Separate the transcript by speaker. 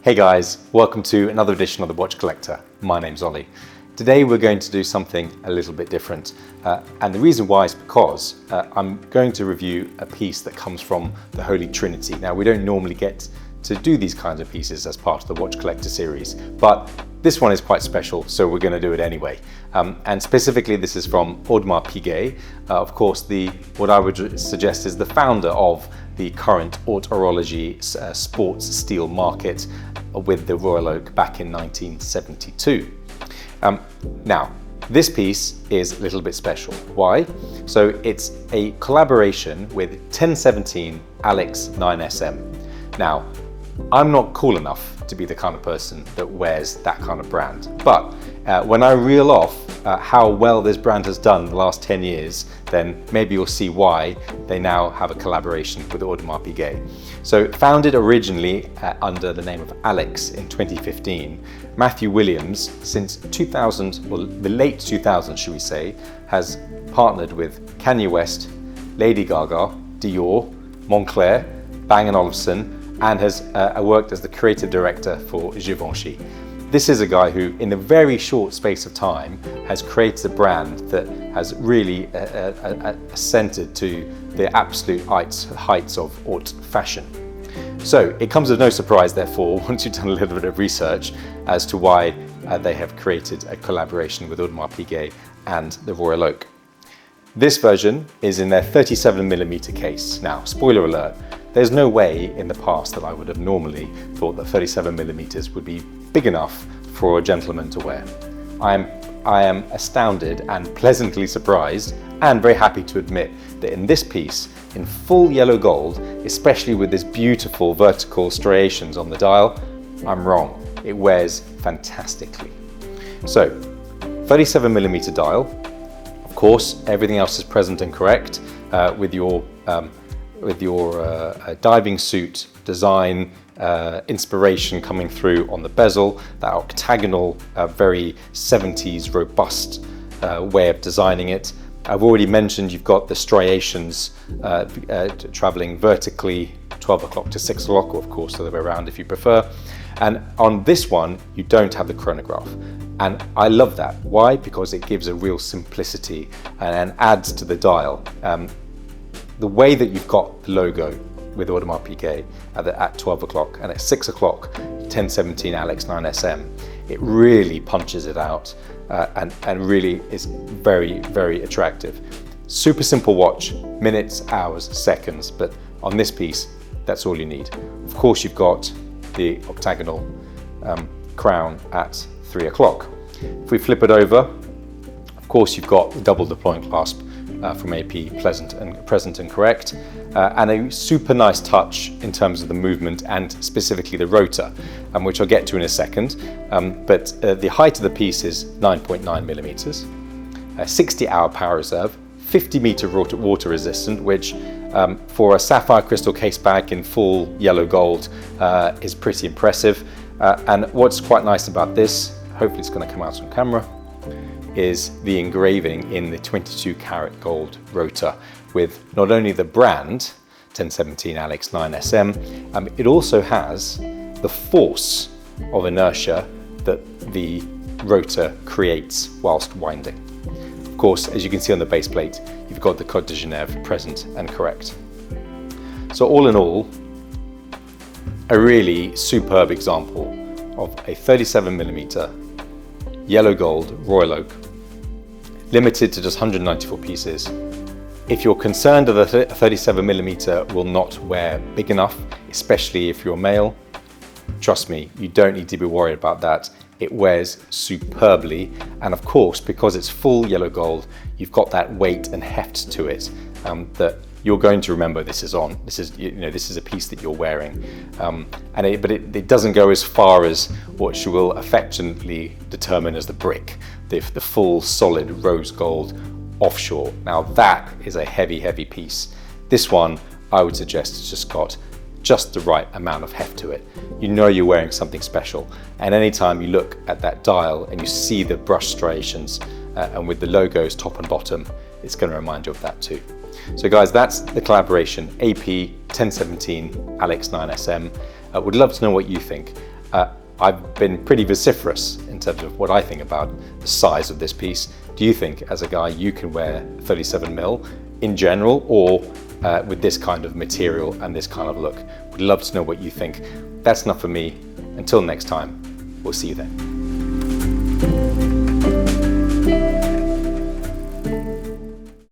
Speaker 1: Hey guys, welcome to another edition of The Watch Collector. My name's Ollie. Today we're going to do something a little bit different, and the reason why is because I'm going to review a piece that comes from the Holy Trinity. Now, we don't normally get to do these kinds of pieces as part of the Watch Collector series, but this one is quite special, so we're going to do it anyway. And specifically, this is from Audemars Piguet. Of course, what I would suggest is the founder of the current haute horology sports steel market with the Royal Oak back in 1972. Now, this piece is a little bit special. Why? So it's a collaboration with 1017 ALYX 9SM. Now, I'm not cool enough to be the kind of person that wears that kind of brand, but when I reel off how well this brand has done the last 10 years, then maybe you'll see why they now have a collaboration with Audemars Piguet. So founded originally under the name of ALYX in 2015, Matthew Williams, since 2000, or the late 2000s should we say, has partnered with Kanye West, Lady Gaga, Dior, Moncler, Bang & Olufsen, and has worked as the creative director for Givenchy. This is a guy who, in a very short space of time, has created a brand that has really ascended to the absolute heights of haute fashion. So it comes as no surprise, therefore, once you've done a little bit of research as to why they have created a collaboration with Audemars Piguet and the Royal Oak. This version is in their 37mm case. Now, spoiler alert, there's no way in the past that I would have normally thought that 37mm would be big enough for a gentleman to wear. I am astounded and pleasantly surprised, and very happy to admit that in this piece, in full yellow gold, especially with this beautiful vertical striations on the dial, I'm wrong. It wears fantastically. So, 37mm dial. Of course, everything else is present and correct with your diving suit design, inspiration coming through on the bezel, that octagonal, very 70s robust way of designing it. I've already mentioned you've got the striations traveling vertically 12 o'clock to 6 o'clock, or of course the other way around if you prefer. And on this one, you don't have the chronograph. And I love that. Why? Because it gives a real simplicity and adds to the dial. The way that you've got the logo with Audemars Piguet at 12 o'clock and at 6 o'clock, 1017 ALYX 9SM, it really punches it out and really is very, very attractive. Super simple watch, minutes, hours, seconds, but on this piece, that's all you need. Of course, you've got the octagonal crown at 3 o'clock. If we flip it over, of course, you've got the double deploying clasp from AP, present and correct, and a super nice touch in terms of the movement and specifically the rotor, which I'll get to in a second. But the height of the piece is 9.9 millimeters, 60-hour power reserve, 50-meter water resistant, which for a sapphire crystal case bag in full yellow gold is pretty impressive. And what's quite nice about this, hopefully it's going to come out on camera, is the engraving in the 22 karat gold rotor with not only the brand 1017 ALYX 9SM, it also has the force of inertia that the rotor creates whilst winding. Of course, as you can see on the base plate, you've got the Code de Genève present and correct. So all in all, a really superb example of a 37mm yellow gold Royal Oak, limited to just 194 pieces. If you're concerned that the 37mm will not wear big enough, especially if you're male, trust me, you don't need to be worried about that. It wears superbly, and of course, because it's full yellow gold, you've got that weight and heft to it that you're going to remember this is on. This is a piece that you're wearing, but it doesn't go as far as what you will affectionately determine as the brick, the full solid rose gold offshore. Now that is a heavy, heavy piece. This one, I would suggest, has just got just the right amount of heft to it. You know you're wearing something special, and anytime you look at that dial and you see the brush striations and with the logos top and bottom, it's going to remind you of that too. So guys, that's the collaboration AP 1017 ALYX 9SM. Would love to know what you think. I've been pretty vociferous in terms of what I think about the size of this piece. Do you think, as a guy, you can wear 37mm in general, or with this kind of material and this kind of look? We'd love to know what you think. That's enough for me. Until next time, we'll see you then.